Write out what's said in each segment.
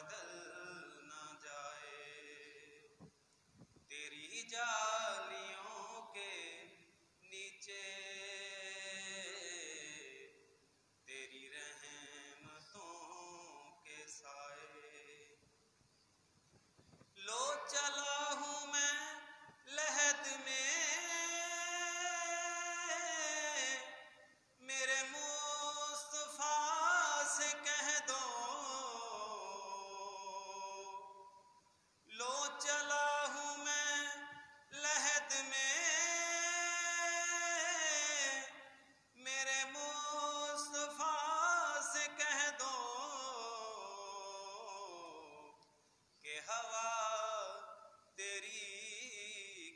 بدل نہ جائے، تیری جالیوں کے نیچے تیری رحمتوں کے سائے، لو چلا ہوں میں لحد میں میرے مصطفیٰ سے کہہ دو، لو چلا ہوں میں لحد میں میرے مصطفیٰ سے کہہ دو کہ ہوا تیری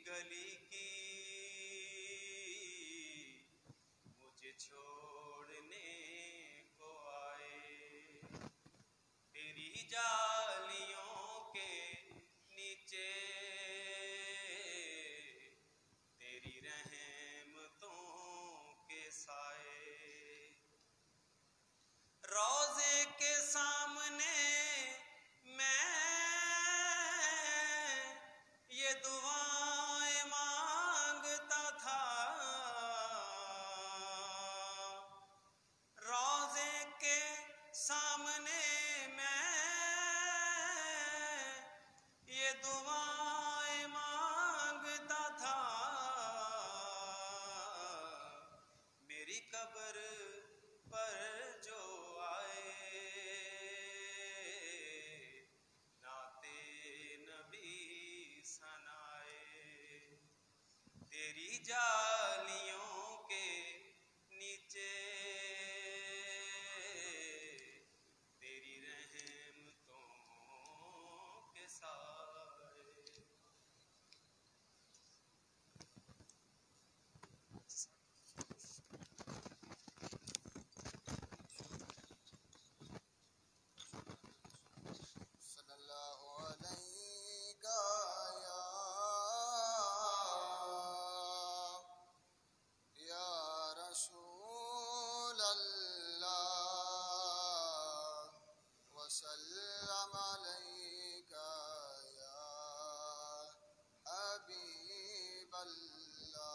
گلی کی مجھے چھوڑنے کو آئے، تیری جالیوں کے نیچے تیری رحمتوں کے سائے، روضے کے سامنے میں یہ دعائیں مانگتا تھا، روضے کے سامنے میں یہ دعائیں مانگتا تھا، میری قبر پر جو آئے نعت نبی سنائے، تیری جالیوں کے نیچے تیری رحمتوں کے سائے۔ صلی اللہ علیہ یا رسول اللہ، وسلم علیک یا حبیب اللہ،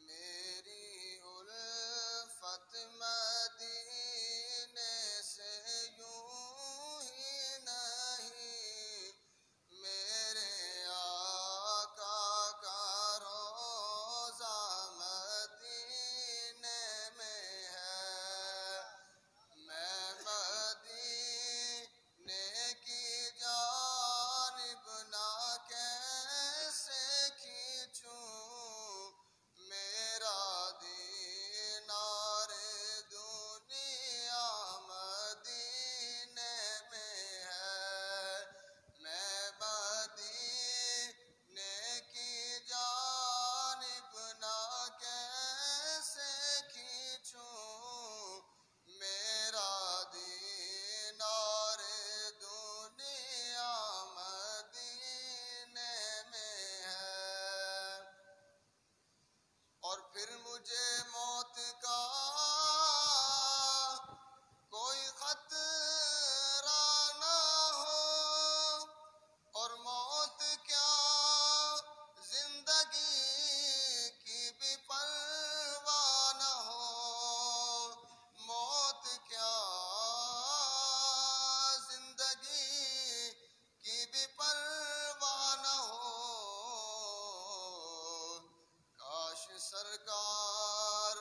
میری الفت مدینے سے یوں ہی نہیں، میرے آقا کا روضہ مدینے میں ہے، میں مدینے کی جانب نہ کیسے کھینچوں، میرا دینار دنیا مدینے میں ہے، میں مدینے کی جانب نہ کیسے کھینچوں، میرا دینار دنیا مدینے میں ہے، اور پھر مجھے موت کا کوئی خطرہ نہ ہو، اور موت کیا زندگی کی بھی پرواہ نہ ہو، موت کیا زندگی کی بھی پرواہ نہ ہو، کاش سرکار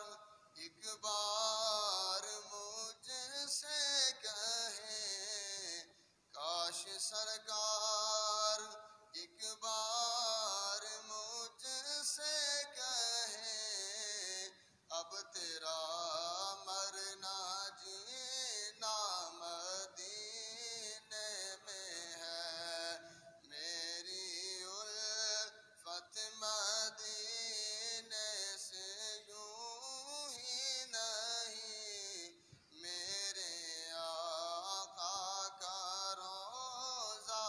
ایک بار مجھ سے کہیں، کاش سرکار ایک بار مجھ سے کہیں، اب تیرا مرنا جینا مدینے میں ہے، میری الفت مدینے سے یوں ہی نہیں، میرے آقا کا روضہ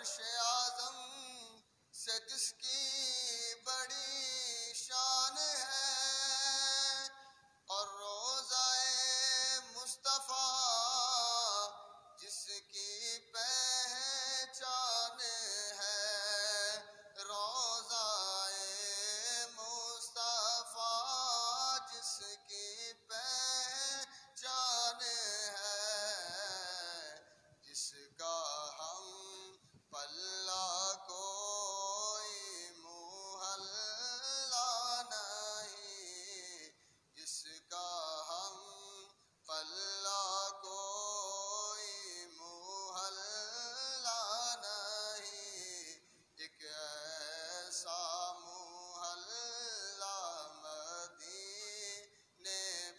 عرش اعظم سے جس کی بڑی شان ہے، اور روضہ مصطفیٰ جس کی پہچان ہے، روضہ مصطفیٰ جس کی پہچان ہے، جس کا ہم پلہ کوئی محلہ نہیں، جس کا ہم پلہ کوئی محلہ نہیں، ایک ایسا محلہ مدینے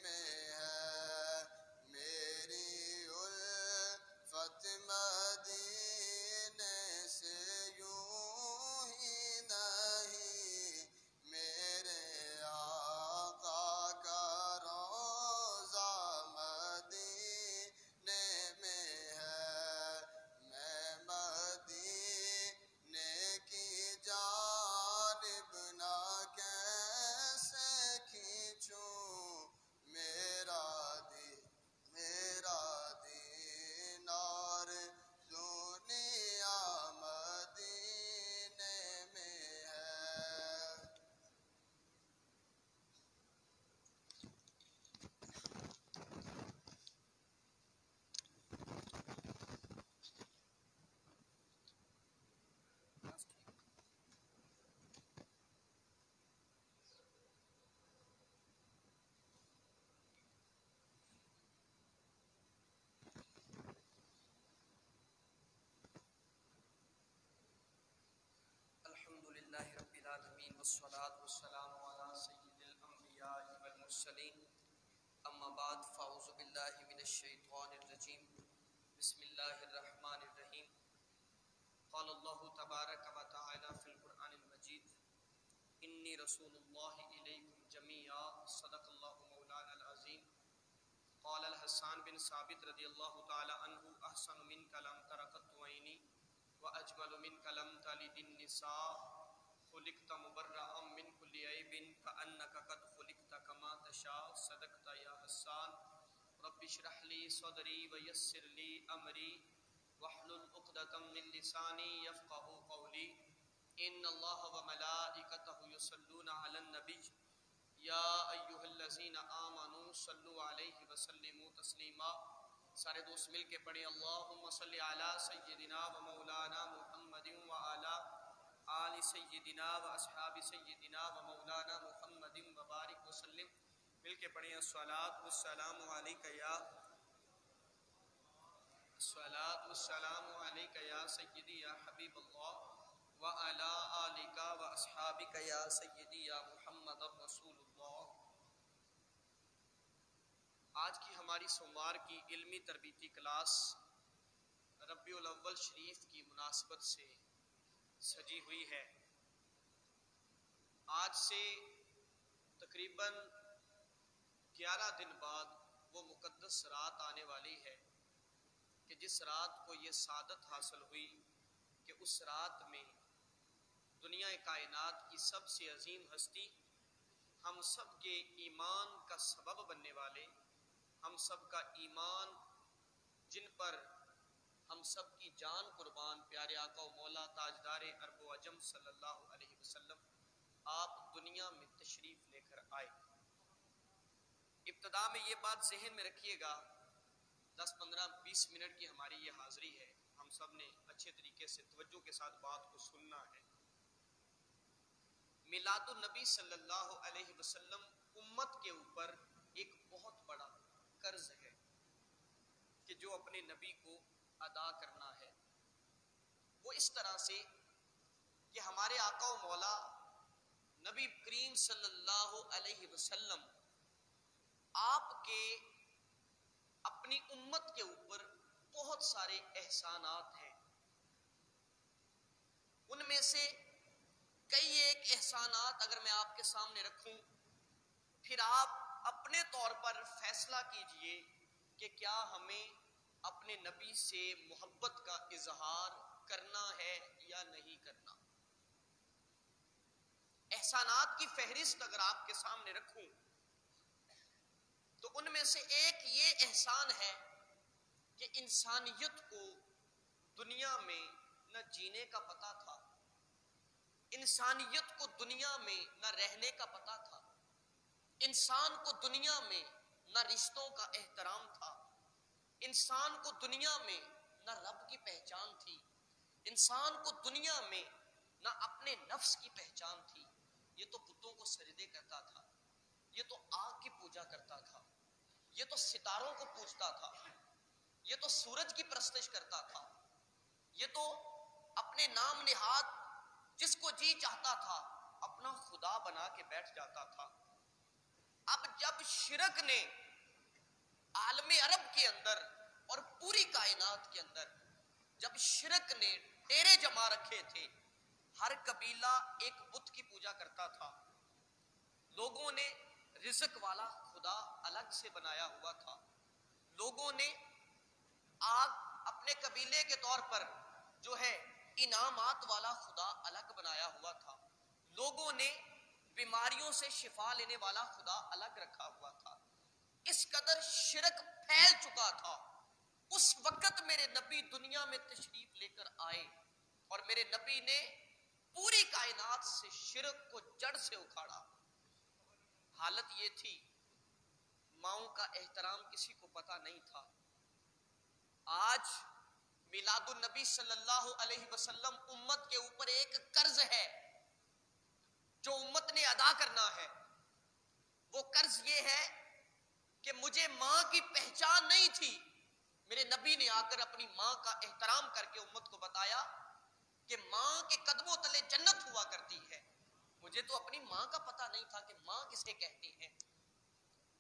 میں ہے، میری الفت مدینے سے یوں ہی نہیں، میرے آقا کا روضہ مدینے میں ہے، میں مدینے کی جانب نہ کیسے کھینچوں، میرا دینار دنیا مدینے میں ہے۔ الحمد للہ رب العالمین والصلاة والسلام علی سید الانبیاء والمرسلین، اما بعد فاعوذ باللہ من الشیطان الرجیم، بسم اللہ الرحمن الرحیم۔ قال اللہ تبارک و تعالی فی القرآن المجید، انی رسول اللہ الیکم جمیعا، صدق اللہ مولانا العظیم۔ قال الحسان بن ثابت رضی اللہ تعالی عنہ، احسن من کلام ترکت عینی وأجمل منك لم تلد النساء، خلقت مبرأ من كل عيب كأنك قد خلقت كما تشاء، صدقت يا حسان۔ رب اشرح لي صدري ويسر لي أمري واحلل عقدة من لساني يفقهوا قولي، إن الله وملائكته يصلون على النبي يا أيها الذين آمنوا صلوا عليه وسلموا تسليما۔ سارے دوست مل کے پڑھیں، اللہم صلی علی سیدنا و مولانا محمد و علی آل سیدنا و اصحاب سیدنا و مولانا محمد و بارک وسلم۔ مل کے پڑھیں، الصلاۃ والسلام علیک یا الصلاۃ والسلام علیک یا سیدی یا حبیب اللہ و علی آلک و اصحابک یا سیدی یا محمد رسول اللہ۔ آج کی ہماری سوموار کی علمی تربیتی کلاس ربیع الاول شریف کی مناسبت سے سجی ہوئی ہے۔ آج سے تقریباً 11 دن بعد وہ مقدس رات آنے والی ہے کہ جس رات کو یہ سعادت حاصل ہوئی کہ اس رات میں دنیا کائنات کی سب سے عظیم ہستی، ہم سب کے ایمان کا سبب بننے والے، ہم سب کا ایمان جن پر ہم سب کی جان قربان، پیارے آقا و مولا تاجدار عرب و عجم صلی اللہ علیہ وسلم، آپ دنیا میں تشریف لے کر آئے۔ ابتدا میں یہ بات ذہن میں رکھیے گا، 10-15-20 منٹ کی ہماری یہ حاضری ہے، ہم سب نے اچھے طریقے سے توجہ کے ساتھ بات کو سننا ہے۔ میلاد النبی صلی اللہ علیہ وسلم امت کے اوپر ایک بہت بڑا قرض ہے کہ جو اپنے نبی کو ادا کرنا ہے، وہ اس طرح سے کہ ہمارے آقا و مولا نبی کریم صلی اللہ علیہ وسلم آپ کے اپنی امت کے اوپر بہت سارے احسانات ہیں، ان میں سے کئی ایک احسانات اگر میں آپ کے سامنے رکھوں، پھر آپ اپنے طور پر فیصلہ کیجئے کہ کیا ہمیں اپنے نبی سے محبت کا اظہار کرنا ہے یا نہیں کرنا. احسانات کی فہرست اگر آپ کے سامنے رکھوں تو ان میں سے ایک یہ احسان ہے کہ انسانیت کو دنیا میں نہ جینے کا پتہ تھا، انسانیت کو دنیا میں نہ رہنے کا پتہ تھا، انسان کو دنیا میں نہ رشتوں کا احترام تھا، انسان کو دنیا میں نہ رب کی پہچان تھی، انسان کو دنیا میں نہ اپنے نفس کی پہچان تھی. یہ تو بتوں کو سجدے کرتا تھا، یہ تو آگ کی پوجا کرتا تھا، یہ تو ستاروں کو پوجتا تھا، یہ تو سورج کی پرستش کرتا تھا، یہ تو اپنے نام نہاد جس کو جی چاہتا تھا اپنا خدا بنا کے بیٹھ جاتا تھا. اب جب شرک نے عالم عرب کے اندر اور پوری کائنات کے اندر جب شرک نے ڈیرے جما رکھے تھے، ہر قبیلہ ایک بت کی پوجا کرتا تھا، لوگوں نے رزق والا خدا الگ سے بنایا ہوا تھا، لوگوں نے آگ اپنے قبیلے کے طور پر جو ہے انعامات والا خدا الگ بنایا ہوا تھا، لوگوں نے بیماریوں سے شفا لینے والا خدا الگ رکھا ہوا تھا. اس قدر شرک پھیل چکا تھا. اس وقت میرے نبی دنیا میں تشریف لے کر آئے اور میرے نبی نے پوری کائنات سے شرک کو جڑ سے اکھاڑا. حالت یہ تھی، ماؤں کا احترام کسی کو پتا نہیں تھا. آج میلاد النبی صلی اللہ علیہ وسلم امت کے اوپر ایک قرض ہے جو امت نے ادا کرنا ہے. وہ قرض یہ ہے کہ مجھے ماں کی پہچان نہیں تھی، میرے نبی نے آ کر اپنی ماں کا احترام کر کے امت کو بتایا کہ ماں کے قدموں تلے جنت ہوا کرتی ہے. مجھے تو اپنی ماں کا پتہ نہیں تھا کہ ماں کسے کہتے ہیں.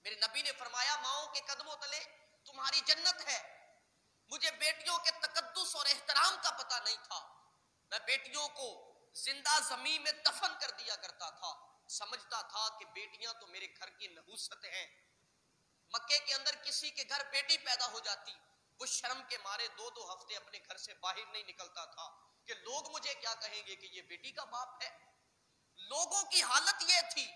میرے نبی نے فرمایا ماؤں کے قدموں تلے تمہاری جنت ہے. مجھے بیٹیوں کے تقدس اور احترام کا پتہ نہیں تھا، میں بیٹیوں کو زندہ زمین میں دفن کر دیا کرتا تھا، سمجھتا تھا کہ بیٹیاں تو میرے گھر کی نحوست ہیں. مکے کے اندر کسی کے گھر بیٹی پیدا ہو جاتی، وہ شرم کے مارے 2 ہفتے اپنے گھر سے باہر نہیں نکلتا تھا کہ لوگ مجھے کیا کہیں گے کہ یہ بیٹی کا باپ ہے. لوگوں کی حالت یہ تھی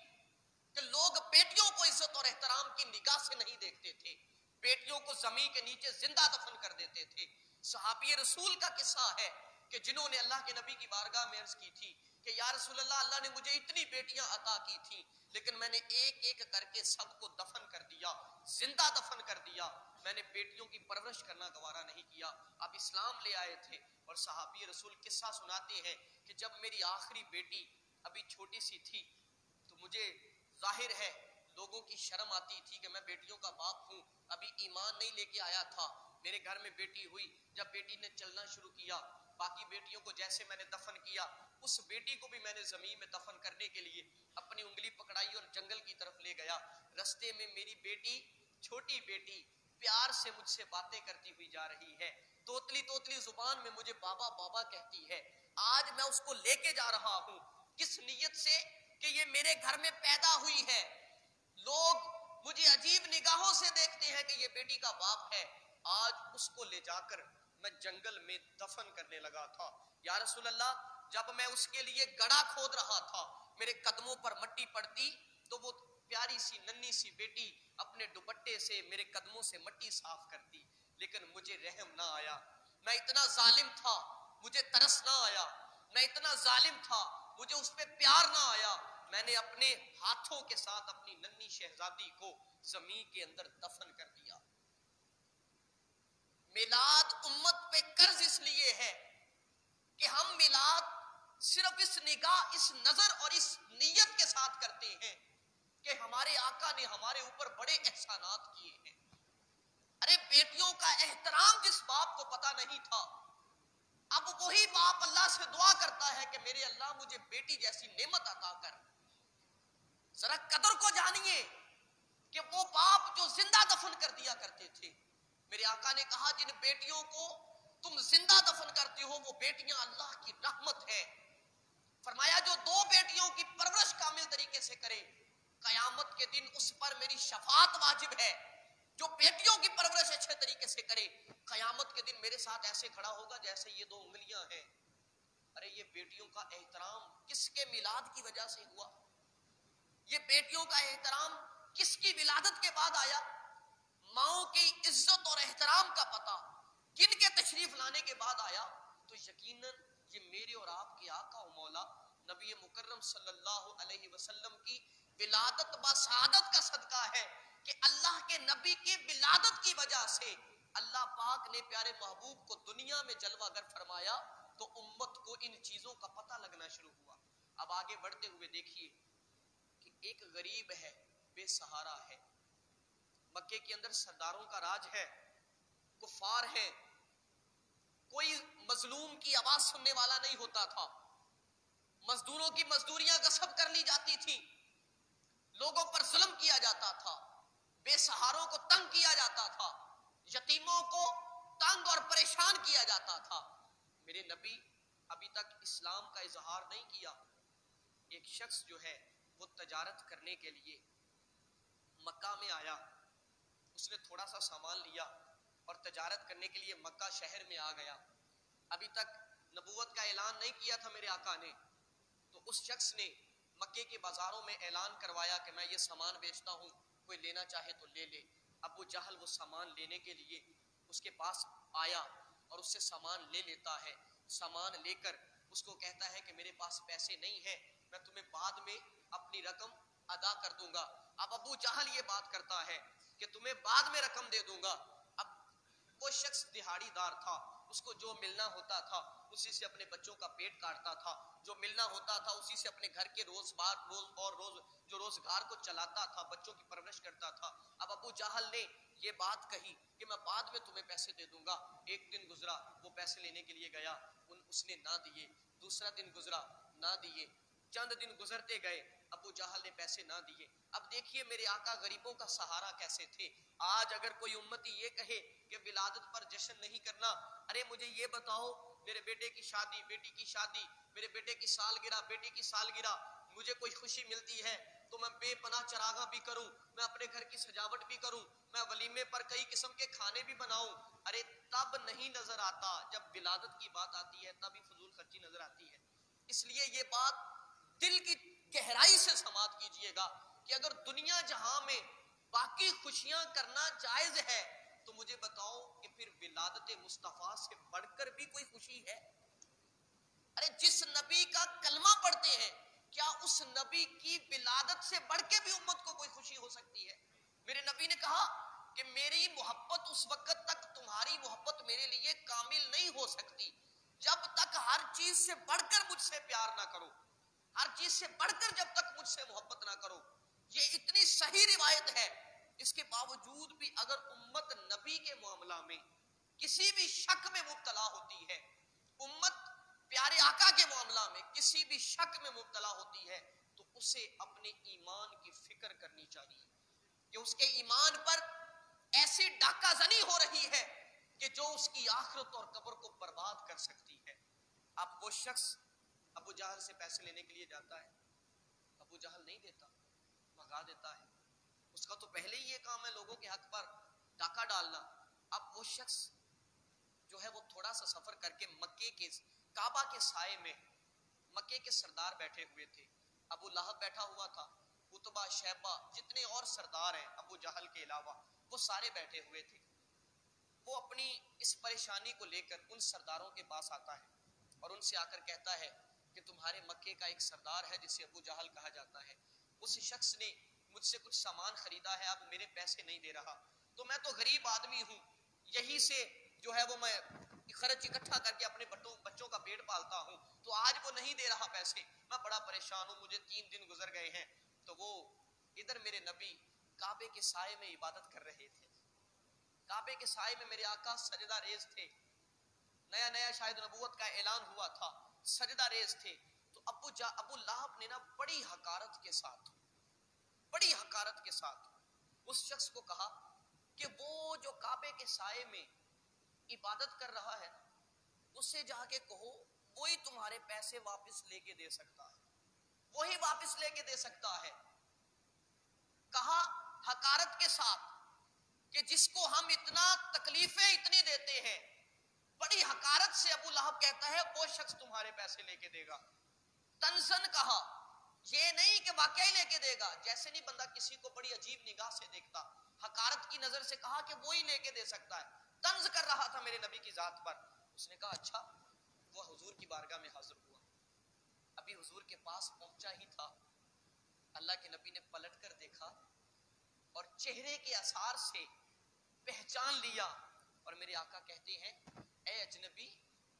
کہ لوگ بیٹیوں کو عزت اور احترام کی نگاہ سے نہیں دیکھتے تھے، بیٹیوں کو زمین کے نیچے زندہ دفن کر دیتے تھے. صحابی رسول کا قصہ ہے کہ جنہوں نے اللہ کے نبی کی بارگاہ میں عرض کی تھی کہ یا رسول اللہ، اللہ نے مجھے اتنی بیٹیاں عطا کی تھیں لیکن میں نے ایک ایک کر کے سب کو دفن کر دیا، زندہ دفن کر دیا، میں نے بیٹیوں کی پرورش کرنا گوارا نہیں کیا. اب اسلام لے آئے تھے اور صحابی رسول قصہ سناتے ہیں کہ جب میری آخری بیٹی ابھی چھوٹی سی تھی تو مجھے ظاہر ہے لوگوں کی شرم آتی تھی کہ میں بیٹیوں کا باپ ہوں، ابھی ایمان نہیں لے کے آیا تھا. میرے گھر میں بیٹی ہوئی، جب بیٹی نے چلنا شروع کیا، باقی بیٹیوں کو جیسے میں نے دفن کیا، اس بیٹی کو بھی میں نے زمین میں دفن کرنے کے لیے اپنی انگلی پکڑائی اور جنگل کی طرف لے گیا. رستے میں میری بیٹی، چھوٹی بیٹی، پیار سے مجھ سے باتیں کرتی ہوئی جا رہی ہے، توتلی توتلی زبان میں مجھے بابا بابا کہتی ہے. آج میں اس کو لے کے جا رہا ہوں کس نیت سے کہ یہ میرے گھر میں پیدا ہوئی ہے. لوگ مجھے عجیب نگاہوں سے دیکھتے ہیں کہ یہ بیٹی کا باپ ہے. آج اس کو لے جا کر میں جنگل میں دفن کرنے لگا تھا. یا رسول اللہ، جب میں اس کے لیے گڑھا کھود رہا تھا، میرے قدموں پر مٹی پڑتی تو وہ پیاری سی ننھی سی بیٹی اپنے دوپٹے سے میرے قدموں سے مٹی صاف کرتی، لیکن مجھے رحم نہ آیا. میں اتنا ظالم تھا، مجھے ترس نہ آیا. میں اتنا ظالم تھا، مجھے اس پہ پیار نہ آیا. میں نے اپنے ہاتھوں کے ساتھ اپنی ننھی شہزادی کو زمین کے اندر دفن کر دیا. میلاد امت پہ قرض اس لیے ہے کہ ہم میلاد صرف اس نگاہ، اس نظر اور اس نیت کے ساتھ کرتے ہیں کہ ہمارے آقا نے ہمارے اوپر بڑے احسانات کیے ہیں. ارے بیٹیوں کا احترام جس باپ کو پتا نہیں تھا، اب وہی باپ اللہ سے دعا کرتا ہے کہ میرے اللہ مجھے بیٹی جیسی نعمت عطا کر. ذرا قدر کو جانیے کہ وہ باپ جو زندہ دفن کر دیا کرتے تھے، میرے آقا نے کہا جن بیٹیوں کو تم زندہ دفن کرتے ہو وہ بیٹیاں اللہ کی رحمت ہے. فرمایا جو 2 بیٹیوں کی پرورش کامل طریقے سے کرے، قیامت کے دن اس پر میری شفاعت واجب ہے. جو بیٹیوں کی پرورش اچھے طریقے سے کرے، قیامت کے دن میرے ساتھ ایسے کھڑا ہوگا جیسے یہ 2 انگلیاں ہیں۔ ارے یہ بیٹیوں کا احترام کس کے میلاد کی وجہ سے ہوا؟ یہ بیٹیوں کا احترام کس کی ولادت کے بعد آیا؟ ماؤں کی عزت اور احترام کا پتہ کن کے تشریف لانے کے بعد آیا؟ تو یقیناً یہ میرے اور آپ کے آقا و مولا نبی مکرم صلی اللہ علیہ وسلم کی ولادت با سعادت کا صدقہ ہے کہ اللہ کے نبی کی ولادت کی وجہ سے اللہ پاک نے پیارے محبوب کو دنیا میں جلوہ گر فرمایا، تو امت کو ان چیزوں کا پتہ لگنا شروع ہوا۔ اب آگے بڑھتے ہوئے دیکھیے کہ ایک غریب ہے، بے سہارا ہے، مکے کے اندر سرداروں کا راج ہے، کفار ہیں، کوئی مظلوم کی آواز سننے والا نہیں ہوتا تھا، مزدوروں کی مزدوریاں غصب کر لی جاتی تھی، لوگوں پر ظلم کیا جاتا تھا، بے سہاروں کو تنگ کیا جاتا تھا، یتیموں کو تنگ اور پریشان کیا جاتا تھا۔ میرے نبی ابھی تک اسلام کا اظہار نہیں کیا، ایک شخص جو ہے وہ تجارت کرنے کے لیے مکہ میں آیا، اس نے تھوڑا سا سامان لیا اور تجارت کرنے کے لیے مکہ شہر میں آ گیا۔ ابھی تک نبوت کا اعلان نہیں کیا تھا میرے آقا نے، تو اس شخص نے مکے کے بازاروں میں اعلان کروایا کہ میں یہ سامان بیچتا ہوں، کوئی لینا چاہے تو لے لے۔ ابو جہل وہ سامان لینے کے لیے اس کے پاس آیا اور اس سے سامان لے لیتا ہے، سامان لے کر اس کو کہتا ہے کہ میرے پاس پیسے نہیں ہیں، میں تمہیں بعد میں اپنی رقم ادا کر دوں گا۔ اب ابو جہل یہ بات کرتا ہے کہ تمہیں بعد میں رقم دے دوں گا۔ اب وہ شخص دہاڑی دار تھا، اس کو جو ملنا ہوتا تھا اسی سے اپنے بچوں کا پیٹ کاٹتا تھا، جو ملنا ہوتا تھا اسی سے اپنے گھر کے روزگار کو چلاتا تھا، بچوں کی پرورش کرتا تھا۔ اب ابو جہل نے یہ بات کہی کہ میں بعد میں تمہیں پیسے دے دوں گا۔ ایک دن گزرا، وہ پیسے لینے کے لیے گیا، اس نے نہ دیے، دوسرا دن گزرا، نہ دیے، چند دن گزرتے گئے، ابو جہل نے پیسے نہ دیے۔ اب دیکھیے میرے آقا غریبوں کا سہارا کیسے تھے۔ آج اگر کوئی امتی یہ کہے کہ ولادت پر جشن نہیں کرنا، ارے مجھے یہ بتاؤ میرے بیٹے کی شادی، بیٹی کی شادی، میرے بیٹے کی سالگرہ، بیٹی کی سالگرہ، مجھے کوئی خوشی ملتی ہے تو میں بے پناہ چراغاں بھی کروں، میں اپنے گھر کی سجاوٹ بھی کروں، میں ولیمے پر کئی قسم کے کھانے بھی بناؤں، ارے تب نہیں نظر آتا، جب ولادت کی بات آتی ہے تب ہی فضول خرچی نظر آتی ہے۔ اس لیے یہ بات دل کی گہرائی سے سماعت کیجئے گا کہ اگر دنیا جہاں میں باقی خوشیاں کرنا جائز ہے تو مجھے بتاؤ کہ پھر ولادت مصطفیٰ سے بڑھ کر بھی کوئی خوشی ہے؟ ارے جس نبی کا کلمہ پڑھتے ہیں، کیا اس نبی کی ولادت سے بڑھ کے بھی امت کو کوئی خوشی ہو سکتی ہے؟ میرے نبی نے کہا کہ میری محبت اس وقت تک تمہاری محبت میرے لیے کامل نہیں ہو سکتی جب تک ہر چیز سے بڑھ کر مجھ سے پیار نہ کرو، ہر چیز سے بڑھ کر جب تک مجھ سے محبت نہ کرو۔ یہ اتنی صحیح روایت ہے، اس کے باوجود بھی اگر امت نبی کے معاملہ میں کسی بھی شک میں مبتلا ہوتی ہے، امت پیارے آقا کے معاملہ میں کسی بھی شک میں مبتلا ہوتی ہے، تو اسے اپنے ایمان کی فکر کرنی چاہیے کہ اس کے ایمان پر ایسی ڈاکہ زنی ہو رہی ہے کہ جو اس کی آخرت اور قبر کو برباد کر سکتی ہے۔ اب وہ شخص ابو جہل سے پیسے لینے کے لیے جاتا ہے، ابو جہل نہیں دیتا، بھگا دیتا ہے۔ اس کا تو پہلے ہی یہ کام ہے لوگوں کے حق پر ڈاکہ ڈالنا۔ اب وہ شخص جو ہے وہ تھوڑا سا سفر کر کے مکے کے کعبہ کے سائے میں مکے کے سردار بیٹھے ہوئے تھے، ابو لہب بیٹھا ہوا تھا، عتبہ، شیبہ، جتنے اور سردار ہیں ابو جہل کے علاوہ وہ سارے بیٹھے ہوئے تھے۔ وہ اپنی اس پریشانی کو لے کر ان سرداروں کے پاس آتا ہے اور ان سے آ کر کہتا ہے کہ تمہارے مکے کا ایک سردار ہے جسے ابو جہل کہا جاتا ہے، اس شخص نے مجھ سے کچھ سامان خریدا ہے، اب میرے پیسے نہیں دے رہا، تو میں تو غریب آدمی ہوں، یہی سے جو ہے وہ میں خرچ اکٹھا کر کے اپنے بچوں کا پیٹ پالتا ہوں، تو آج وہ نہیں دے رہا پیسے، میں بڑا پریشان ہوں، مجھے 3 دن گزر گئے ہیں۔ تو وہ ادھر میرے نبی کعبے کے سائے میں عبادت کر رہے تھے، کعبے کے سائے میں میرے آقا سجدہ ریز تھے، نیا نیا شاید نبوت کا اعلان ہوا تھا، سجدہ ریز تھے۔ تو ابو لہب نے نا بڑی حقارت کے ساتھ اس شخص کو کہا کہ وہ جو کعبے کے سائے میں عبادت کر رہا ہے اسے جا کے کہو وہی تمہارے پیسے واپس لے کے دے سکتا ہے، وہی واپس لے کے دے سکتا ہے۔ کہا حقارت کے ساتھ کہ جس کو ہم اتنا تکلیفیں اتنی دیتے ہیں، بڑی حقارت سے ابو لہب کہتا ہے وہ شخص تمہارے پیسے لے کے دے گا. تنزن کہا، یہ نہیں کہ واقعی لے کے دے گا، جیسے نہیں بندہ کسی کو بڑی عجیب نگاہ سے دیکھتا، حقارت کی نظر سے کہا کہ وہی لے کے دے سکتا ہے. طنز کر رہا تھا میرے نبی کی ذات پر. اس نے کہا اچھا. وہ حضور کی بارگاہ میں حاضر ہوا، ابھی حضور کے پاس پہنچا ہی تھا، اللہ کے نبی نے پلٹ کر دیکھا اور چہرے کے اثار سے پہچان لیا. اور میرے آقا کہتے ہیں اے اجنبی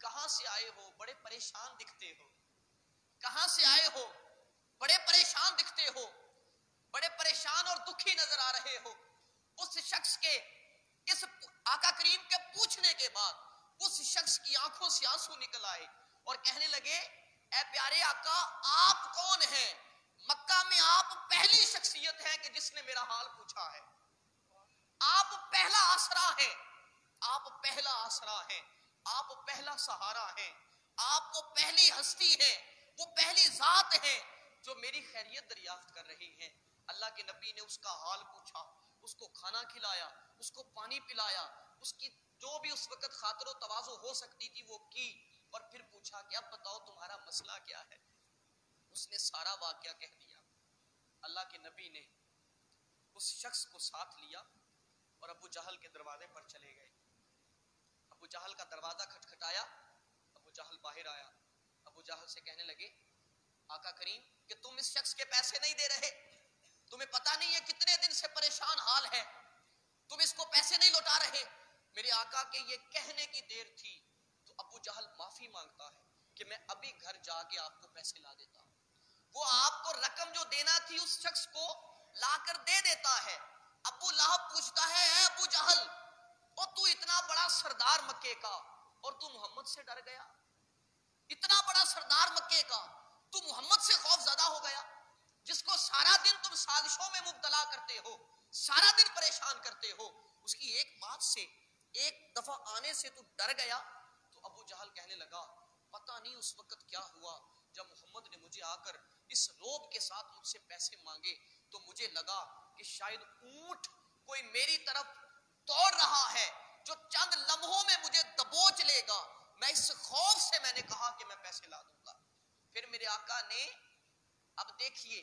کہاں سے آئے ہو؟ بڑے پریشان دکھتے ہو. کہاں سے آئے ہو؟ بڑے پریشان دکھتے ہو، بڑے پریشان اور دکھی نظر آ رہے ہو. اس شخص کے اس آقا کریم کے پوچھنے کے بعد اس شخص کی آنکھوں سے آنسو نکل آئے اور کہنے لگے اے پیارے آقا آپ کون ہیں؟ مکہ میں آپ پہلی شخصیت ہیں کہ جس نے میرا حال پوچھا ہے. آپ پہلا آسرا ہیں، آپ پہلا آسرا ہیں، آپ پہلا سہارا ہیں، آپ وہ پہلی ہستی ہیں، وہ پہلی ذات ہیں جو میری خیریت دریافت کر رہی ہیں. اللہ کے نبی نے اس کا حال پوچھا، اس کو کھانا کھلایا، اس کو پانی پلایا، اس کی جو بھی اس وقت خاطر و تواضع ہو سکتی تھی وہ کی، اور پھر پوچھا کہ اب بتاؤ تمہارا مسئلہ کیا ہے. اس نے سارا واقعہ کہہ دیا. اللہ کے نبی نے اس شخص کو ساتھ لیا اور ابو جہل کے دروازے پر چلے گئے. ابو جہل کا دروازہ کھٹکھٹایا، ابو جہل باہر آیا. ابو جہل سے کہنے لگے آقا کریم کہ تم اس شخص کے پیسے نہیں دے رہے، تمہیں پتہ نہیں ہے کتنے دن سے پریشان حال ہے، تم اس کو پیسے نہیں لوٹا رہے. میرے آقا کے یہ کہنے کی دیر تھی تو ابو جہل معافی مانگتا ہے کہ میں ابھی گھر جا کے آپ کو پیسے لا دیتا ہوں. وہ آپ کو رقم جو دینا تھی اس شخص کو لا کر دے دیتا ہے. ابو لہب پوچھتا ہے اے ابو جہل اور تو اتنا بڑا سردار مکے کا اور تو محمد سے ڈر گیا؟ اتنا بڑا سردار مکے کا تو محمد سے خوف زدہ ہو گیا، جس کو سارا دن تم سازشوں میں مبتلا کرتے ہو، سارا دن پریشان کرتے ہو، اس کی ایک بات سے ایک دفعہ آنے سے تو ڈر گیا. تو ابو جہل کہنے لگا پتہ نہیں اس وقت کیا ہوا، جب محمد نے مجھے آ کر اس روب کے ساتھ مجھ سے پیسے مانگے تو مجھے لگا کہ شاید اونٹ کوئی میری طرف دوڑ رہا ہے جو چند لمحوں میں مجھے دبوچ لے گا. میں اس خوف سے میں نے کہا کہ میں پیسے لا دوں گا. پھر میرے آقا نے اب دیکھیے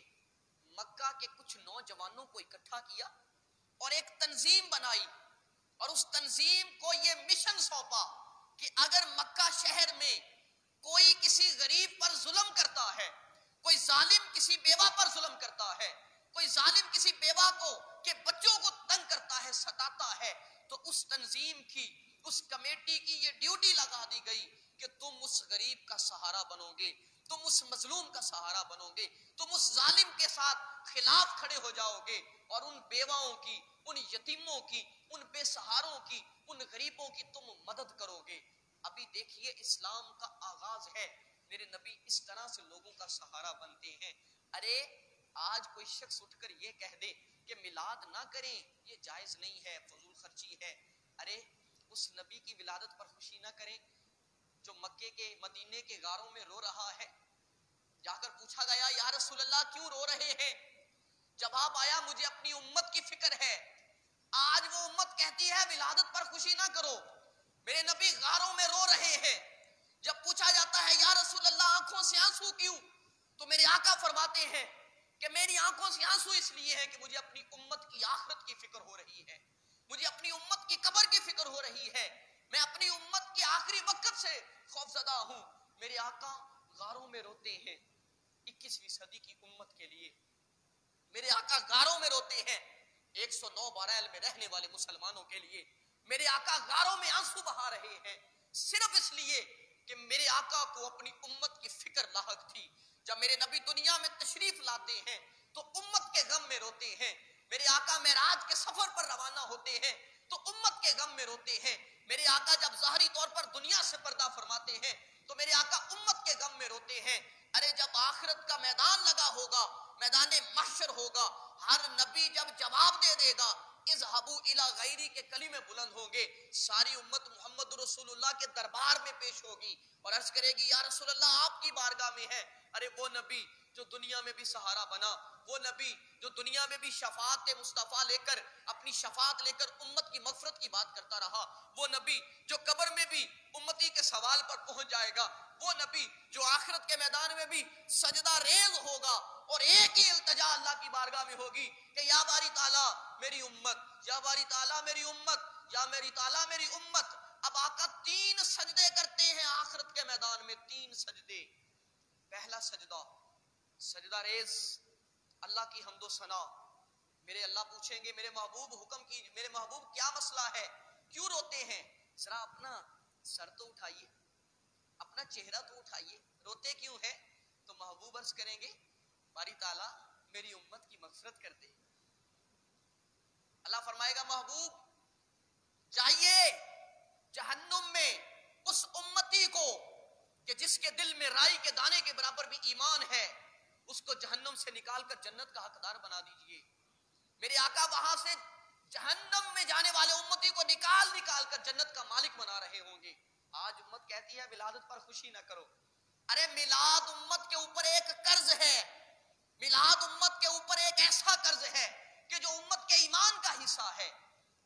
مکہ کے کچھ نوجوانوں کو اکٹھا کیا اور ایک تنظیم بنائی اور اس تنظیم کو یہ مشن سونپا کہ اگر مکہ شہر میں کوئی کسی غریب پر ظلم کرتا ہے، کوئی ظالم کسی بیوہ پر ظلم کرتا ہے، کوئی ظالم کسی بیوہ کو کہ بچوں کو تنگ کرتا ہے، ستاتا ہے، تو اس تنظیم کی اس کمیٹی کی یہ ڈیوٹی لگا دی گئی کہ تم اس غریب کا سہارا بنو گے، تم اس مظلوم کا سہارا بنو گے، تم اس ظالم کے ساتھ خلاف کھڑے ہو جاؤ گے اور ان بیواؤں کی، ان یتیموں کی، ان بے سہاروں کی، ان غریبوں کی تم مدد کرو گے. ابھی دیکھیے اسلام کا آغاز ہے، میرے نبی اس طرح سے لوگوں کا سہارا بنتے ہیں. ارے آج کوئی شخص اٹھ کر یہ کہہ دے کہ میلاد نہ کریں، یہ جائز نہیں ہے، فضول خرچی ہے. ارے اس نبی کی ولادت پر خوشی نہ کریں جو مکے کے مدینے کے غاروں میں رو رہا ہے. جا کر پوچھا گیا یا رسول اللہ کیوں رو رہے ہیں؟ جواب آیا مجھے اپنی امت کی فکر ہے. آج وہ امت کہتی ہے ولادت پر خوشی نہ کرو، میرے نبی غاروں میں رو رہے ہیں. جب پوچھا جاتا ہے یا رسول اللہ آنکھوں سے آنسو کیوں، تو میرے آقا فرماتے ہیں کہ میری آنکھوں سے آنسو اس لیے ہے کہ مجھے اپنی امت کی آخرت کی فکر ہو رہی ہے، مجھے اپنی امت کی قبر کی فکر ہو رہی ہے، میں اپنی امت کے آخری وقت سے خوف زدہ ہوں. میرے آقا غاروں میں روتے ہیں 21ویں صدی کی امت کے لیے. میرے آقا غاروں میں روتے ہیں 109 بارائل میں رہنے والے مسلمانوں کے لیے. میرے آقا غاروں میں آنسو بہا رہے ہیں صرف اس لیے کہ میرے آقا کو اپنی امت کی فکر لاحق تھی. جب میرے نبی دنیا میں تشریف لاتے ہیں تو امت کے غم میں روتے ہیں. میرے آقا معراج کے سفر پر روانہ ہوتے ہیں تو امت کے غم میں روتے ہیں. میرے آقا جب ظاہری طور پر دنیا سے پردہ فرماتے ہیں تو میرے آقا امت کے غم میں روتے ہیں. ارے جب آخرت کا میدان لگا ہوگا، میدان محشر ہوگا، ہر نبی جب جواب دے دے گا اذهبوا الى غیری کے کلمے بلند ہوں گے، ساری امت محمد رسول اللہ کے دربار میں پیش ہوگی اور عرض کرے گی یا رسول اللہ آپ کی بارگاہ میں ہے. ارے وہ نبی جو دنیا میں بھی سہارا بنا، وہ نبی جو دنیا میں بھی شفاعت مصطفیٰ لے کر، اپنی شفاعت لے کر امت کی مغفرت کی بات کرتا رہا، وہ نبی جو قبر میں بھی امتی کے سوال پر پہنچ جائے گا، وہ نبی جو آخرت کے میدان میں بھی سجدہ ریز ہوگا اور ایک ہی التجا اللہ کی بارگاہ میں ہوگی کہ یا باری تعالیٰ میری امت، یا باری تعالیٰ میری امت، یا میری تعالیٰ میری امت۔ اب آقا 3 سجدے کرتے ہیں آخرت کے میدان میں، 3 سجدے۔ پہلا سجدہ سجدہ ریز، اللہ کی حمد و ثنا۔ میرے اللہ پوچھیں گے میرے محبوب حکم کی، میرے محبوب کیا مسئلہ ہے، کیوں روتے ہیں؟ ذرا اپنا سر تو اٹھائیے، اپنا چہرہ تو اٹھائیے، روتے کیوں ہے؟ تو محبوب عرض کریں گے باری تعالیٰ میری امت کی مغفرت کر دے۔ اللہ فرمائے گا محبوب جائیے جہنم میں اس امتی کو کہ جس کے دل میں رائی کے دانے کے برابر بھی ایمان ہے، اس کو جہنم سے نکال کر جنت کا حقدار بنا دیجئے۔ میرے آقا وہاں سے جہنم میں جانے والے امتی کو نکال کر جنت کا مالک بنا رہے ہوں گے۔ آج امت کہتی ہے ولادت پر خوشی نہ کرو، ارے میلاد امت کے اوپر ایک قرض ہے، میلاد امت کے اوپر ایک ایسا قرض ہے کہ جو امت کے ایمان کا حصہ ہے۔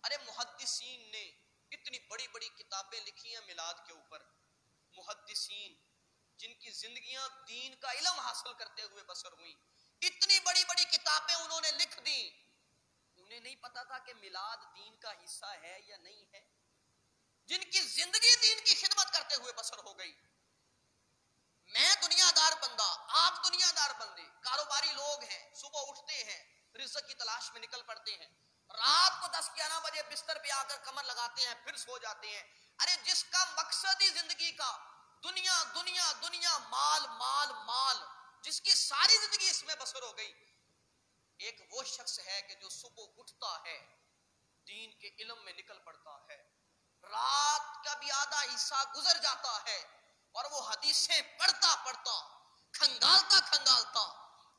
ارے محدثین نے اتنی بڑی بڑی کتابیں لکھی ہیں میلاد کے اوپر، محدثین جن کی زندگیاں دین کا علم حاصل کرتے ہوئے بسر ہوئیں، اتنی بڑی بڑی کتابیں انہوں نے لکھ دی، انہیں نہیں پتا تھا کہ میلاد دین کا حصہ ہے یا نہیں ہے، جن کی زندگی دین کی خدمت کرتے ہوئے بسر ہو گئی۔ میں دنیا دار بندہ، آپ دنیا دار بندے، کاروباری لوگ ہیں، صبح اٹھتے ہیں، رزق کی تلاش میں نکل پڑتے ہیں، رات کو 10-11 بجے بستر پہ آ کر کمر لگاتے ہیں، پھر سو جاتے ہیں۔ ارے جس کا مقصد ہی زندگی کا دنیا دنیا دنیا، مال مال مال، جس کی ساری زندگی اس میں بسر ہو گئی، ایک وہ شخص ہے کہ جو صبح اٹھتا ہے دین کے علم میں نکل پڑتا ہے، رات کا بھی آدھا حصہ گزر جاتا ہے اور وہ حدیثیں پڑھتا پڑھتا، کھنگالتا کھنگالتا،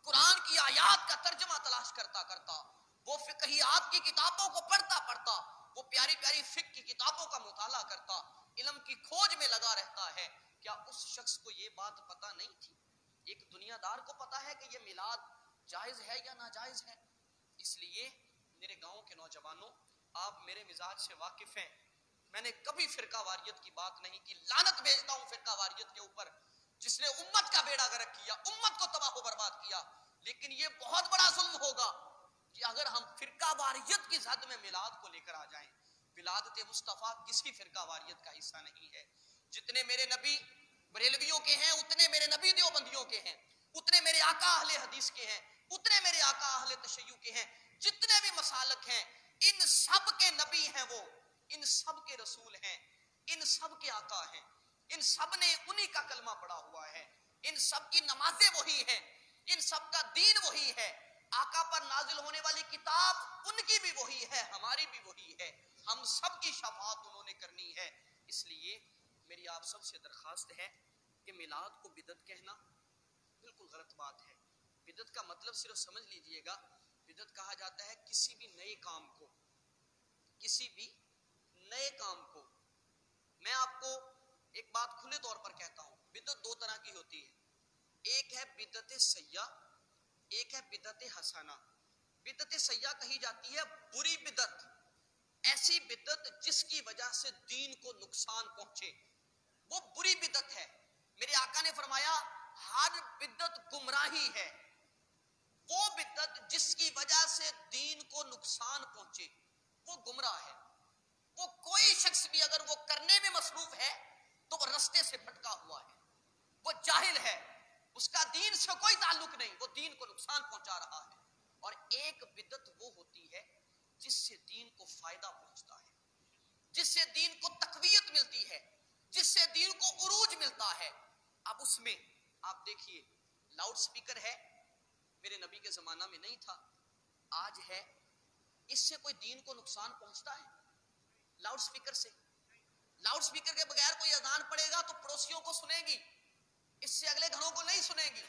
قرآن کی آیات کا ترجمہ تلاش کرتا کرتا، وہ فقہیات کی کتابوں کو پڑھتا پڑھتا، وہ پیاری پیاری فقہ کی کتابوں کا مطالعہ کرتا، علم کی کھوج میں لگا رہتا ہے۔ کیا اس شخص کو یہ بات پتہ نہیں تھی؟ ایک دنیا دار کو پتا ہے کہ یہ میلاد جائز ہے یا ناجائز ہے؟ اس لیے میرے گاؤں کے نوجوانوں، آپ میرے مزاج سے واقف ہیں، میں نے کبھی فرقہ واریت کی بات نہیں کی، لعنت بھیجتا ہوں فرقہ واریت کے اوپر جس نے امت کا بیڑا غرق کیا، امت کو تباہ و برباد کیا۔ لیکن یہ بہت بڑا ظلم ہوگا کہ اگر ہم فرقہ واریت کی زد میں میلاد کو لے کر آ جائیں۔ ولادت مصطفیٰ کسی فرقہ واریت کا حصہ نہیں ہے۔ جتنے میرے نبی بریلویوں کے ہیں اتنے میرے نبی دیوبندیوں کے ہیں، اتنے میرے آقا اہل حدیث کے ہیں، اتنے میرے آقا اہل تشیع کے ہیں، جتنے بھی مسالک ہیں ان سب کے نبی ہیں، وہ ان سب کے رسول ہیں، ان سب کے آقا ہیں، ان سب نے انہی کا کلمہ پڑھا ہوا ہے، ان سب کی نمازیں وہی ہیں، ان سب کا دین وہی ہے، آقا پر نازل ہونے والی کتاب ان کی بھی وہی ہے، ہماری بھی وہی ہے، ہم سب کی شفاعت انہوں نے کرنی ہے۔ اس لیے میری آپ سب سے درخواست ہے کہ میلاد کو بدعت کہنا بالکل غلط بات ہے۔ بدعت کا مطلب صرف سمجھ لیجئے گا، بدعت کہا جاتا ہے کسی بھی نئے کام کو، کسی بھی نئے کام کو۔ میں آپ کو ایک بات کھلے طور پر کہتا ہوں، بدعت 2 طرح کی ہوتی ہے، ایک ہے بدعت سیئہ، ایک ہے بدعت حسنہ۔ بدعت سیئہ کہی جاتی ہے بری بدعت، ایسی بدعت جس کی وجہ سے دین کو نقصان پہنچے، وہ بری بدعت ہے۔ میرے آقا نے فرمایا ہر بدعت گمراہی ہے، وہ بدعت جس کی وجہ سے دین کو نقصان پہنچے وہ گمراہ ہے۔ وہ کوئی شخص بھی اگر وہ کرنے میں مصروف ہے تو وہ رستے سے بھٹکا ہوا ہے، وہ جاہل ہے، اس کا دین سے کوئی تعلق نہیں، وہ دین کو نقصان پہنچا رہا ہے۔ اور ایک بدعت وہ ہوتی ہے جس سے دین کو فائدہ پہنچتا ہے، جس سے دین کو تقویت ملتی ہے، جس سے دین کو عروج ملتا ہے۔ اب اس میں آپ دیکھیے لاؤڈ سپیکر ہے، میرے نبی کے زمانہ میں نہیں تھا، آج ہے، اس سے کوئی دین کو نقصان پہنچتا ہے؟ لاؤڈ سپیکر سے، لاؤڈ سپیکر کے بغیر کوئی اذان پڑے گا تو پڑوسیوں کو سنے گی، اس سے اگلے گھروں کو نہیں سنے گی۔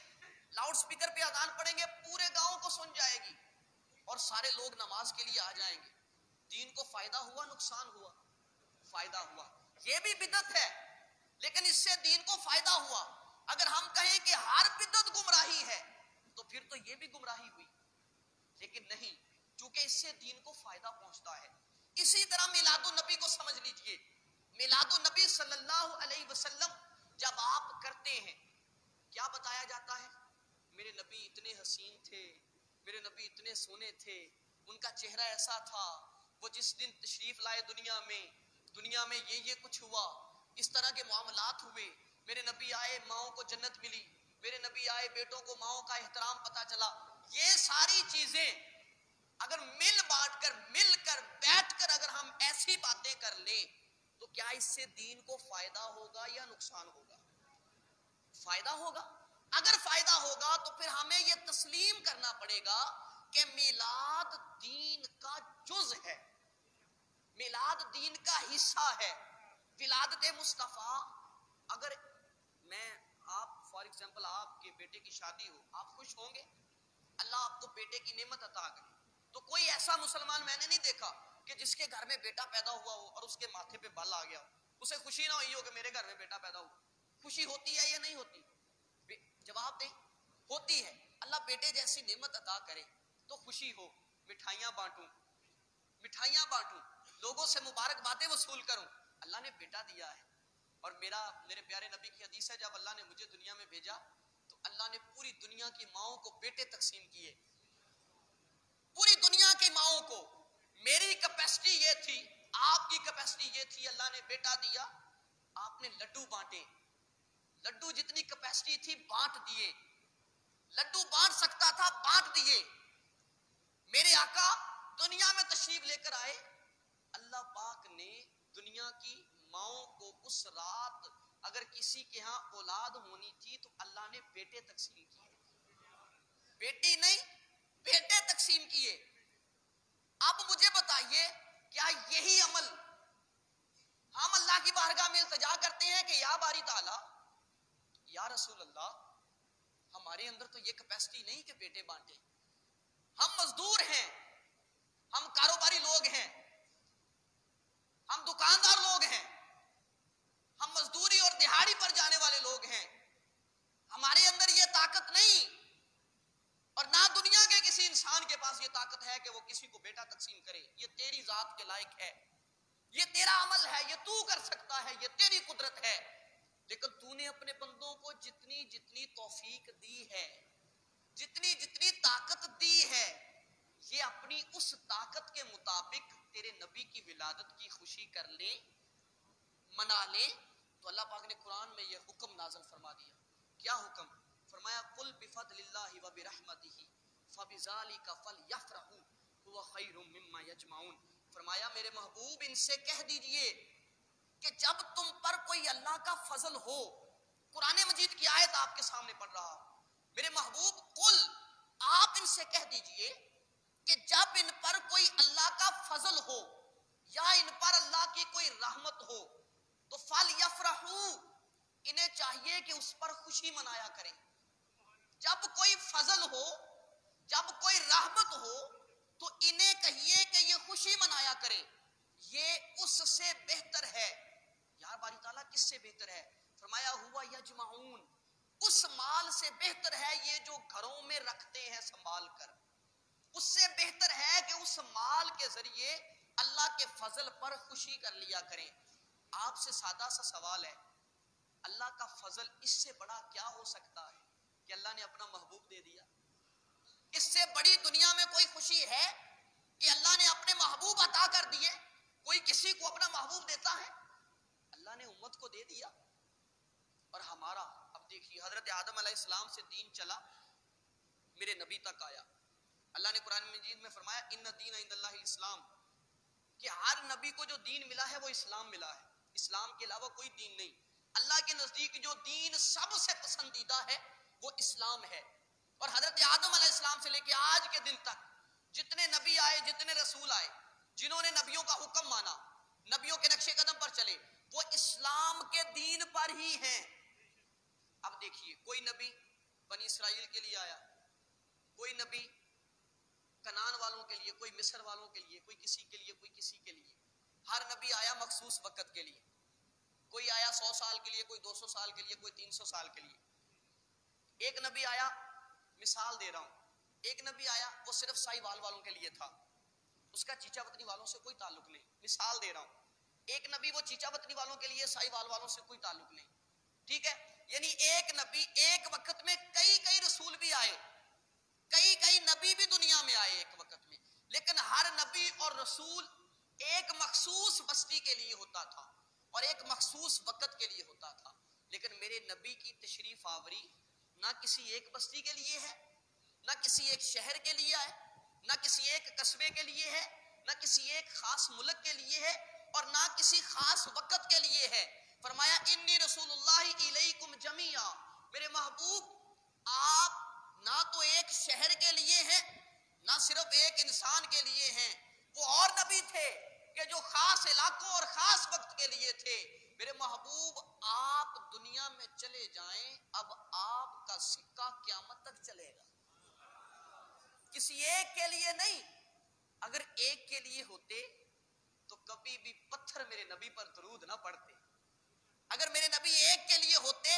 لاؤڈ سپیکر پہ اذان پڑیں گے پورے گاؤں کو سن جائے گی اور سارے لوگ نماز کے لیے آ جائیں گے۔ دین کو فائدہ ہوا نقصان ہوا؟ فائدہ ہوا۔ یہ بھی بدعت ہے لیکن اس سے دین کو فائدہ ہوا۔ اگر ہم کہیں کہ ہر بدعت گمراہی ہے سے دین کو فائدہ پہنچتا ہے. اسی طرح میلاد النبی کو سمجھ لیجئے. میلاد النبی صلی اللہ علیہ وسلم جب آپ کرتے ہیں کیا بتایا جاتا ہے؟ میرے نبی اتنے حسین تھے, میرے نبی اتنے سونے تھے, ان کا چہرہ ایسا تھا, وہ جس دن تشریف لائے دنیا میں یہ کچھ ہوا, اس طرح کے معاملات ہوئے, میرے نبی آئے ماؤں کو جنت ملی, میرے نبی آئے بیٹوں کو ماؤں کا احترام پتا چلا. یہ ساری چیزیں اگر مل کر بیٹھ کر اگر ہم ایسی باتیں کر لیں تو کیا اس سے دین کو فائدہ ہوگا یا نقصان ہوگا؟ فائدہ ہوگا. اگر فائدہ ہوگا تو پھر ہمیں یہ تسلیم کرنا پڑے گا کہ میلاد دین کا جز ہے, میلاد دین کا حصہ ہے. ولادت مصطفیٰ, اگر میں آپ فار ایگزامپل آپ کے بیٹے کی شادی ہو, آپ خوش ہوں گے؟ اللہ آپ کو بیٹے کی نعمت عطا کرے. تو کوئی ایسا مسلمان میں نے نہیں دیکھا کہ جس کے گھر میں بیٹا پیدا ہوا ہو اور اس کے ماتھے پہ بال آ گیا ہو, اسے خوشی نہ ہوئی ہو کہ میرے گھر میں بیٹا پیدا ہوا. خوشی ہوتی ہے یا نہیں ہوتی؟ جواب دیں, ہوتی ہے. اللہ بیٹے جیسی نعمت عطا کرے تو خوشی ہو, مٹھائیاں بانٹوں, لوگوں سے مبارک باتیں وصول کروں. اللہ نے بیٹا دیا ہے. اور میرے پیارے نبی کی حدیث ہے, جب اللہ نے مجھے دنیا میں بھیجا تو اللہ نے پوری دنیا کی ماؤں کو بیٹے تقسیم کیے, پوری دنیا کی ماؤں کو. میری کیپیسٹی یہ تھی, آپ کی کیپیسٹی یہ تھی, اللہ نے بیٹا دیا, آپ نے لڈو بانٹے. لڈو جتنی کیپیسٹی تھی بانٹ دیے, لڈو بانٹ سکتا تھا بانٹ دیے. میرے آقا دنیا میں تشریف لے کر آئے, اللہ پاک نے دنیا کی ماؤں کو اس رات اگر کسی کے ہاں اولاد ہونی تھی تو اللہ نے بیٹے تقسیم کیے, بیٹی نہیں بیٹے تقسیم کیے. اب مجھے بتائیے کیا یہی عمل ہم اللہ کی بارگاہ میں التجا کرتے ہیں کہ یا باری تعالی یا رسول اللہ ہمارے اندر تو یہ کیپیسٹی نہیں کہ بیٹے بانٹے, ہم مزدور ہیں, ہم کاروباری لوگ ہیں, ہم دکاندار لوگ ہیں, ہم مزدوری اور دہاڑی پر جانے والے لوگ ہیں, ہمارے اندر یہ طاقت نہیں, اور نہ دنیا کے کسی انسان کے پاس یہ طاقت ہے کہ وہ کسی کو بیٹا تقسیم کرے. یہ تیری ذات کے لائق ہے, یہ تیرا عمل ہے, یہ تو کر سکتا ہے, یہ تیری قدرت ہے. لیکن تو نے اپنے بندوں کو جتنی جتنی توفیق دی ہے, جتنی جتنی طاقت دی ہے, یہ اپنی اس طاقت کے مطابق تیرے نبی کی ولادت کی خوشی کر لیں, منا لیں. تو اللہ پاک نے قرآن میں یہ حکم نازل فرما دیا. کیا حکم فرمایا؟ قل بفضل اللہ وبرحمتہ فبذلک فلیفرحوا هو خیر مما یجمعون. فرمایا میرے محبوب ان سے کہہ دیجئے کہ جب تم پر کوئی اللہ کا فضل ہو, قرآن مجید کی آیت آپ کے سامنے پڑھ رہا ہوں, میرے محبوب قل آپ ان سے کہہ دیجئے کہ جب ان پر کوئی اللہ کا فضل ہو یا ان پر اللہ کی کوئی رحمت ہو تو فلیفرحوا, انہیں چاہیے کہ اس پر خوشی منایا کریں. جب کوئی فضل ہو, جب کوئی رحمت ہو تو انہیں کہیے کہ یہ خوشی منایا کرے, یہ اس سے بہتر ہے. یار باری تعالیٰ کس سے بہتر ہے؟ فرمایا ہوا یجمعون, اس مال سے بہتر ہے یہ جو گھروں میں رکھتے ہیں سنبھال کر, اس سے بہتر ہے کہ اس مال کے ذریعے اللہ کے فضل پر خوشی کر لیا کریں. آپ سے سادہ سا سوال ہے, اللہ کا فضل اس سے بڑا کیا ہو سکتا ہے کہ اللہ نے اپنا محبوب دے دیا؟ اس سے بڑی دنیا میں کوئی خوشی ہے کہ اللہ نے اپنے محبوب عطا کر دیے؟ کوئی کسی کو اپنا محبوب دیتا ہے؟ اللہ نے امت کو دے دیا. اور ہمارا اب دیکھیے, حضرت آدم علیہ السلام سے دین چلا, میرے نبی تک آیا. اللہ نے قرآن مجید میں فرمایا ان الدین عند اللہ الاسلام, کہ ہر نبی کو جو دین ملا ہے وہ اسلام ملا ہے, اسلام کے علاوہ کوئی دین نہیں. اللہ کے نزدیک جو دین سب سے پسندیدہ ہے وہ اسلام ہے. اور حضرت آدم علیہ السلام سے لے کے آج کے دن تک جتنے نبی آئے, جتنے رسول آئے, جنہوں نے نبیوں کا حکم مانا, نبیوں کے نقش قدم پر چلے, وہ اسلام کے دین پر ہی ہیں. اب دیکھیے, کوئی نبی بنی اسرائیل کے لیے آیا, کوئی نبی کنان والوں کے لیے, کوئی مصر والوں کے لیے, کوئی کسی کے لیے, کوئی کسی کے لیے. ہر نبی آیا مخصوص وقت کے لیے, کوئی آیا 100 سال کے لیے, کوئی 200 سال کے لیے, کوئی 300 سال کے لیے. ایک نبی آیا, مثال دے رہا ہوں, ایک نبی آیا وہ صرف سائی وال والوں کے لیے تھا, اس کا چیچا وطنی والوں سے کوئی تعلق نہیں. مثال دے رہا ہوں, ایک نبی وہ چیچا وطنی والوں کے لیے, ساہیوال والوں سے کوئی تعلق نہیں. ٹھیک ہے, یعنی ایک نبی, ایک وقت میں کئی رسول بھی آئے, کئی نبی بھی دنیا میں آئے ایک وقت میں, لیکن ہر نبی اور رسول ایک مخصوص بستی کے لیے ہوتا تھا اور ایک مخصوص وقت کے لیے ہوتا تھا. لیکن میرے نبی کی تشریف آوری نہ کسی ایک بستی کے لیے ہے, نہ کسی ایک شہر کے لیے ہے, نہ کسی ایک قصبے کے لیے ہے, نہ کسی ایک خاص ملک کے لیے ہے, اور نہ کسی خاص وقت کے لیے ہے. فرمایا انی رسول اللہ الیکم جمیعا, میرے محبوب آپ نہ تو ایک شہر کے لیے ہیں, نہ صرف ایک انسان کے لیے ہیں. وہ اور نبی تھے کہ جو خاص علاقوں اور خاص وقت کے لیے تھے. میرے محبوب آپ دنیا میں چلے جائیں, اب آپ کا سکہ قیامت تک چلے گا, کسی ایک کے لیے نہیں. اگر ایک کے لیے ہوتے تو کبھی بھی پتھر میرے نبی پر درود نہ پڑتے. اگر میرے نبی ایک کے لیے ہوتے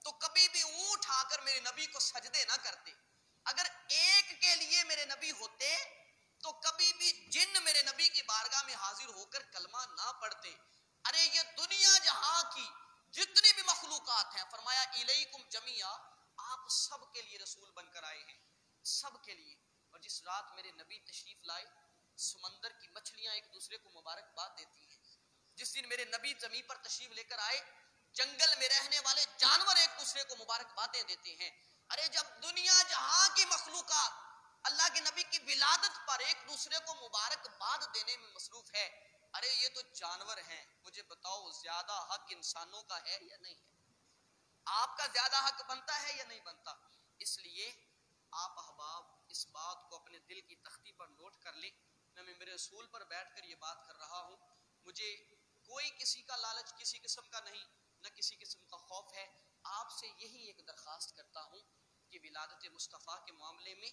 تو کبھی بھی اونٹ آ کر میرے نبی کو سجدے نہ کرتے. اگر ایک کے لیے میرے نبی ہوتے تو کبھی بھی جن میرے نبی کی بارگاہ میں حاضر ہو کر کلمہ نہ پڑھتے. ارے یہ دنیا جہاں کی جتنی بھی مخلوقات ہیں, فرمایا الیکم جمیعا, آپ سب کے لیے رسول بن کر آئے ہیں, سب کے لیے. اور جس رات میرے نبی تشریف لائے, سمندر کی مچھلیاں ایک دوسرے کو مبارکباد دیتی ہیں. جس دن میرے نبی زمین پر تشریف لے کر آئے, جنگل میں رہنے والے جانور ایک دوسرے کو مبارکبادیں دیتے ہیں. ارے جب دنیا جہاں کی مخلوقات اللہ کے نبی کی ولادت پر ایک دوسرے کو مبارکباد دینے میں مصروف ہے, ارے یہ تو جانور ہیں, مجھے بتاؤ زیادہ حق انسانوں کا ہے یا نہیں ہے؟ آپ کا زیادہ حق بنتا ہے یا نہیں بنتا؟ اس لیے آپ احباب اس بات کو اپنے دل کی تختی پر نوٹ کر لیں. میں ممبر رسول پر بیٹھ کر یہ بات کر رہا ہوں, مجھے کوئی کسی کا لالچ کسی قسم کا نہیں, نہ کسی قسم کا خوف ہے. آپ سے یہی ایک درخواست کرتا ہوں کہ ولادت مصطفیٰ کے معاملے میں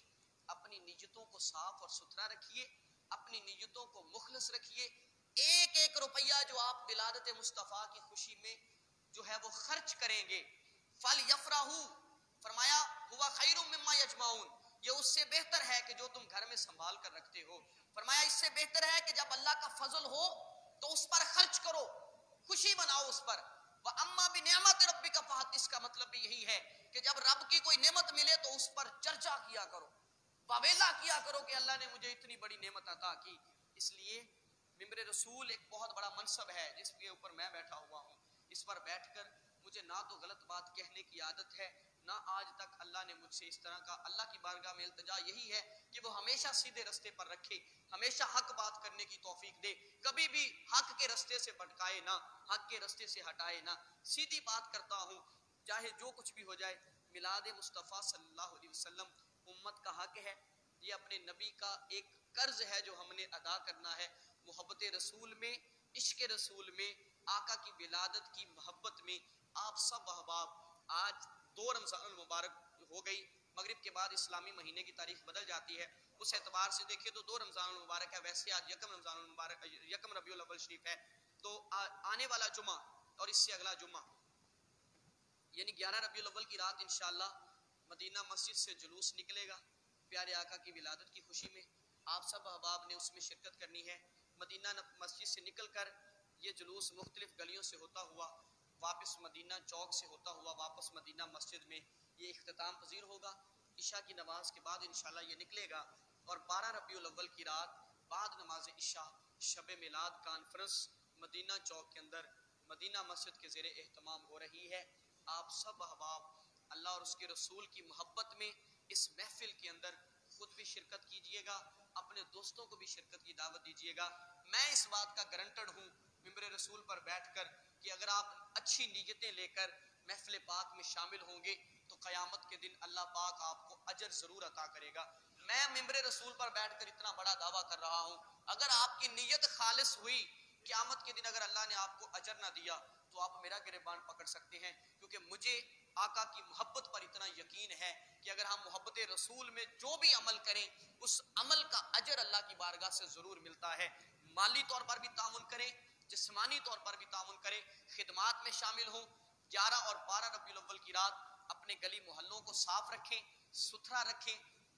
اپنی نیتوں کو صاف اور ستھرا رکھیے, اپنی نیتوں کو مخلص رکھیے. ایک روپیہ جو آپ ولادت مصطفیٰ کی خوشی میں جو ہے وہ خرچ کریں گے, فَلْيَفْرَحُوا, فرمایا ہوا خیر مما یجمعون, یہ اس سے بہتر ہے کہ جو تم گھر میں سنبھال کر رکھتے ہو. فرمایا اس سے بہتر ہے کہ جب اللہ کا فضل ہو تو اس پر خرچ کرو, خوشی مناؤ اس پر. وَأَمَّا بِنِعْمَةِ رَبِّكَ فَحَدِّثْ, اس کا مطلب بھی یہی ہے کہ جب رب کی کوئی نعمت ملے تو اس پر چرچا کیا کرو, واویلا کیا کرو کہ اللہ نے مجھے اتنی بڑی نعمت عطا کی. اس لیے ممبر رسول ایک بہت بڑا منصب ہے جس کے اوپر میں بیٹھا ہوا ہوں. اس پر بیٹھ کر مجھے نہ تو غلط بات کہنے کی عادت ہے, نہ آج تک اللہ نے مجھ سے اس طرح کا. اللہ کی بارگاہ میں التجا یہی ہے کہ وہ ہمیشہ سیدھے رستے پر رکھے, ہمیشہ حق بات کرنے کی توفیق دے, کبھی بھی حق کے رستے سے بھٹکائے نہ, حق کے رستے سے ہٹائے نہ. سیدھی بات کرتا ہوں, چاہے جو کچھ بھی ہو جائے. میلاد مصطفیٰ صلی اللہ علیہ وسلم امت کا حق ہے, یہ اپنے نبی کا ایک قرض ہے جو ہم نے ادا کرنا ہے. محبت رسول میں, عشق رسول میں, آقا کی ولادت کی محبت میں آپ سب احباب, آج 2 رمضان المبارک ہو گئی, مغرب کے بعد اسلامی مہینے کی تاریخ بدل جاتی ہے, اس اعتبار سے دیکھیں تو 2 رمضان المبارک ہے. ویسے آج 1 رمضان المبارک, 1 ربیع الاول شریف ہے, تو آنے والا جمعہ اور اس سے اگلا جمعہ یعنی 11 ربیع الاول کی رات انشاءاللہ مدینہ مسجد سے جلوس نکلے گا پیارے آقا کی ولادت کی خوشی میں. آپ سب احباب نے اس میں شرکت کرنی ہے. مدینہ مسجد سے نکل کر یہ جلوس مختلف گلیوں سے ہوتا ہوا واپس مدینہ چوک سے ہوتا ہوا واپس مدینہ مسجد میں یہ اختتام پذیر ہوگا. عشاء کی نماز کے بعد انشاءاللہ یہ نکلے گا, اور 12 ربیع الاول کی رات بعد نماز عشاء شب میلاد کانفرنس مدینہ چوک کے اندر مدینہ مسجد کے زیر اہتمام ہو رہی ہے. آپ سب احباب اللہ اور اس کے رسول کی محبت میں اس محفل کے اندر خود بھی شرکت کیجئے گا, اپنے دوستوں کو بھی شرکت کی دعوت دیجئے گا. میں اس بات کا گارنٹر ہوں ممبر رسول پر بیٹھ کر کہ اگر آپ اچھی نیتیں لے کر محفل پاک میں شامل ہوں گے تو قیامت کے دن اللہ پاک آپ کو اجر ضرور عطا کرے گا. میں ممبر رسول پر بیٹھ کر اتنا بڑا دعویٰ کر رہا ہوں, اگر آپ کی نیت خالص ہوئی, قیامت کے دن اگر اللہ نے آپ کو اجر نہ دیا تو آپ میرا گریبان پکڑ سکتے ہیں, کیونکہ مجھے آقا کی محبت پر اتنا یقین ہے کہ اگر ہم محبت رسول میں جو بھی عمل کریں اس عمل کا اجر اللہ کی بارگاہ سے ضرور ملتا ہے. مالی طور پر بھی تعاون کریں, جسمانی طور پر بھی تعاون کریں, خدمات میں شامل ہوں. 11 اور 12 ربیع الاول کی رات اپنے گلی محلوں کو صاف رکھیں, ستھرا رکھیں,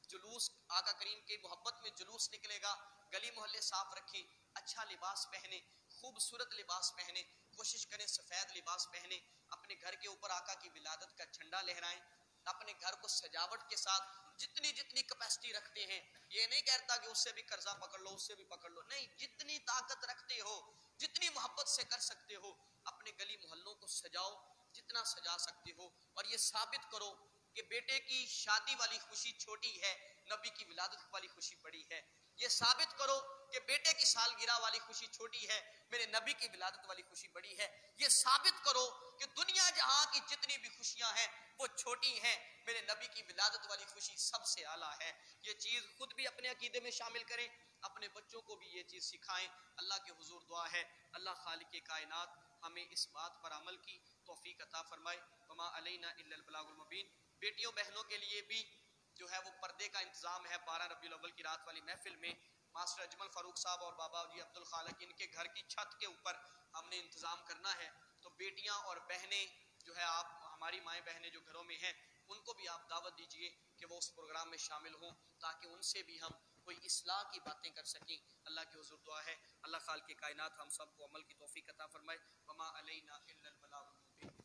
جلوس آقا کریم کے محبت میں جلوس نکلے گا، گلی محلے صاف رکھیں، اچھا لباس پہنے، خوبصورت لباس پہنے، کوشش کریں سفید لباس پہنے، اپنے گھر کے اوپر آقا کی ولادت کا جھنڈا لہرائیں، اپنے گھر کو سجاوٹ کے ساتھ جتنی کیپیسٹی رکھتے ہیں، یہ نہیں کہتا کہ اس سے بھی قرضہ پکڑ لو، اس سے بھی پکڑ لو، نہیں، جتنی طاقت رکھتے ہو، جتنی محبت سے کر سکتے ہو، اپنے گلی محلوں کو سجاؤ جتنا سجا سکتے ہو، اور یہ ثابت کرو کہ بیٹے کی شادی والی خوشی چھوٹی ہے، نبی کی ولادت والی خوشی بڑی ہے، یہ ثابت کرو کہ بیٹے کی سالگرہ والی خوشی چھوٹی ہے، میرے نبی کی ولادت والی خوشی بڑی ہے، یہ ثابت کرو کہ دنیا جہاں کی جتنی بھی خوشیاں ہیں وہ چھوٹی ہیں، میرے نبی کی ولادت والی خوشی سب سے اعلیٰ ہے۔ یہ چیز خود بھی اپنے عقیدے میں شامل کریں، اپنے بچوں کو بھی یہ چیز سکھائیں۔ اللہ کے حضور دعا ہے اللہ خالق کائنات ہمیں اس بات پر عمل کی توفیق عطا فرمائے۔ وما علینا الا البلاغ المبین۔ بیٹیوں بہنوں کے لیے بھی جو ہے وہ پردے کا انتظام ہے۔ 12 ربیع الاول کی رات والی محفل میں ماسٹر اجمل فاروق صاحب اور بابا جی عبد الخالق ان کے گھر کی چھت کے اوپر ہم نے انتظام کرنا ہے، تو بیٹیاں اور بہنیں جو ہے آپ ہماری مائیں بہنیں جو گھروں میں ہیں ان کو بھی آپ دعوت دیجئے کہ وہ اس پروگرام میں شامل ہوں تاکہ ان سے بھی ہم کوئی اصلاح کی باتیں کر سکیں۔ اللہ کے حضور دعا ہے اللہ خالق کائنات ہم سب کو عمل کی توفیق عطا فرمائے۔ وما علینا الا البلاغ المبین۔